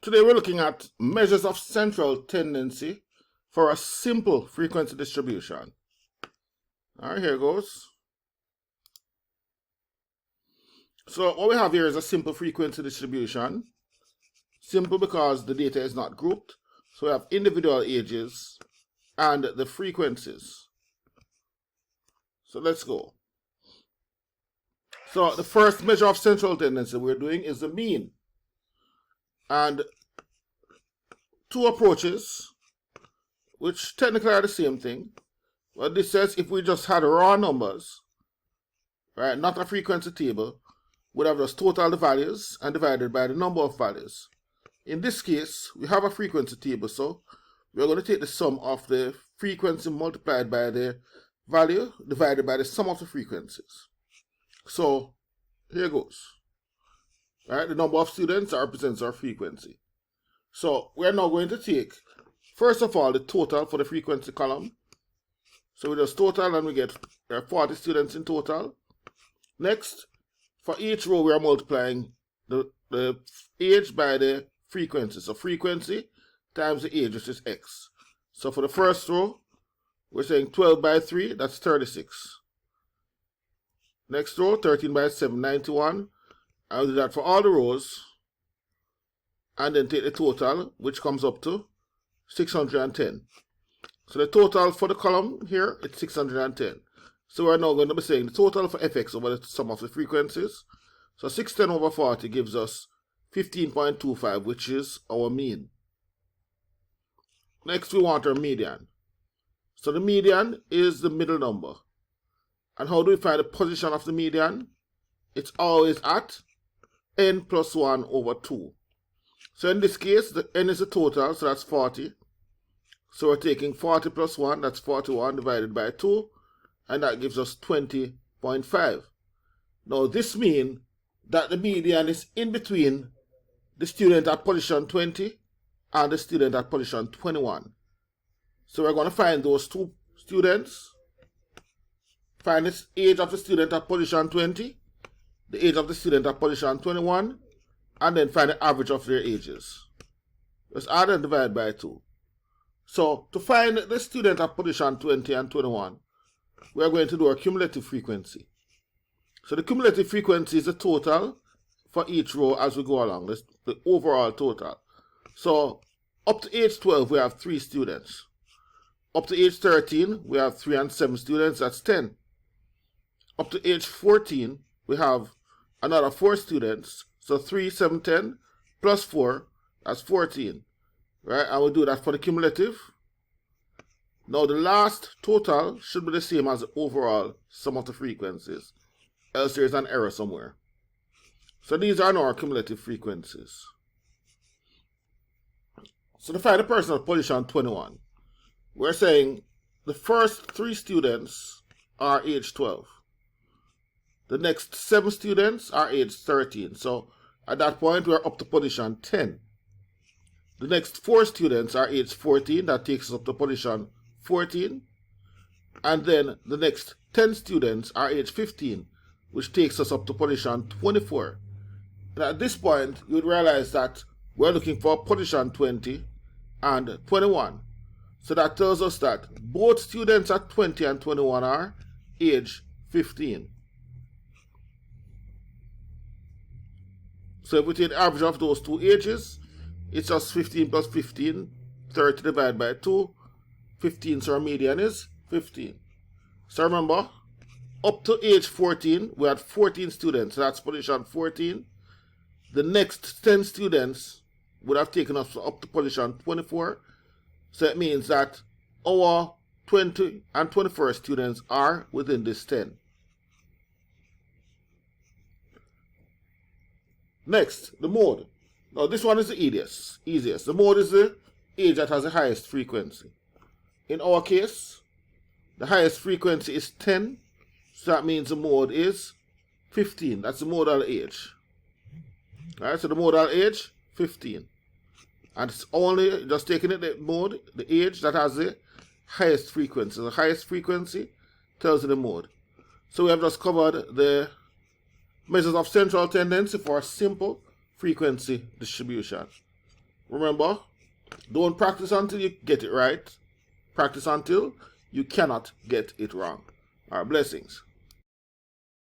Today we're looking at measures of central tendency for a simple frequency distribution. All right, here goes. So what we have here is a simple frequency distribution. Simple because the data is not grouped. So we have individual ages and the frequencies. So let's go. So the first measure of central tendency we're doing is the mean. And two approaches, which technically are the same thing. But this says if we just had raw numbers, right, not a frequency table, we'd have just total the values and divided by the number of values. In this case, we have a frequency table, so we're going to take the sum of the frequency multiplied by the value divided by the sum of the frequencies. So here goes. Right, the number of students represents our frequency. So we're now going to take, first of all, the total for the frequency column. So we just total and we get 40 students in total. Next, for each row we are multiplying the age by the frequency. So frequency times the age, which is x. So for the first row, we're saying 12 by 3, that's 36. Next row, 13 by 7, 91. I'll do that for all the rows. And then take the total, which comes up to 610. So the total for the column here, it's 610. So we're now going to be saying the total for fx over the sum of the frequencies. So 610 over 40 gives us 15.25, which is our mean. Next, we want our median. So the median is the middle number. And how do we find the position of the median? It's always at n plus 1 over 2. So in this case, the n is the total, so that's 40. So we're taking 40 plus 1, that's 41 divided by 2, and that gives us 20.5. Now this means that the median is in between the student at position 20 and the student at position 21. So we're going to find those two students, find the age of the student at position 20, the age of the student at position 21, and then find the average of their ages. Let's add and divide by 2. So to find the student at position 20 and 21, we are going to do our cumulative frequency. So the cumulative frequency is the total for each row as we go along, the overall total. So up to age 12, we have 3 students. Up to age 13, we have 3 and 7 students, that's 10. Up to age 14, we have another 4 students. So 3, 7, 10, plus 4, that's 14. Right, and we'll do that for the cumulative. Now the last total should be the same as the overall sum of the frequencies, else there's an error somewhere. So these are now our cumulative frequencies. So to find the person at position 21, we're saying the first 3 students are age 12. The next 7 students are age 13. So at that point, we're up to position 10. The next 4 students are age 14. That takes us up to position 14. And then the next 10 students are age 15, which takes us up to position 24. And at this point, you would realize that we're looking for position 20 and 21. So that tells us that both students at 20 and 21 are age 15. So if we take the average of those two ages, it's just 15 plus 15, 30 divided by 2, 15, so our median is 15. So remember, up to age 14, we had 14 students, so that's position 14. The next 10 students would have taken us up to position 24. So it means that our 20 and 21st students are within this 10. Next, the mode. Now this one is the easiest. The mode is the age that has the highest frequency. In our case, the highest frequency is 10. So that means the mode is 15. That's the modal age. Alright, so the modal age, 15. And it's only just taking it, the mode, the age that has the highest frequency. The highest frequency tells you the mode. So we have just covered the measures of central tendency for a simple frequency distribution. Remember, don't practice until you get it right. Practice until you cannot get it wrong. Our blessings.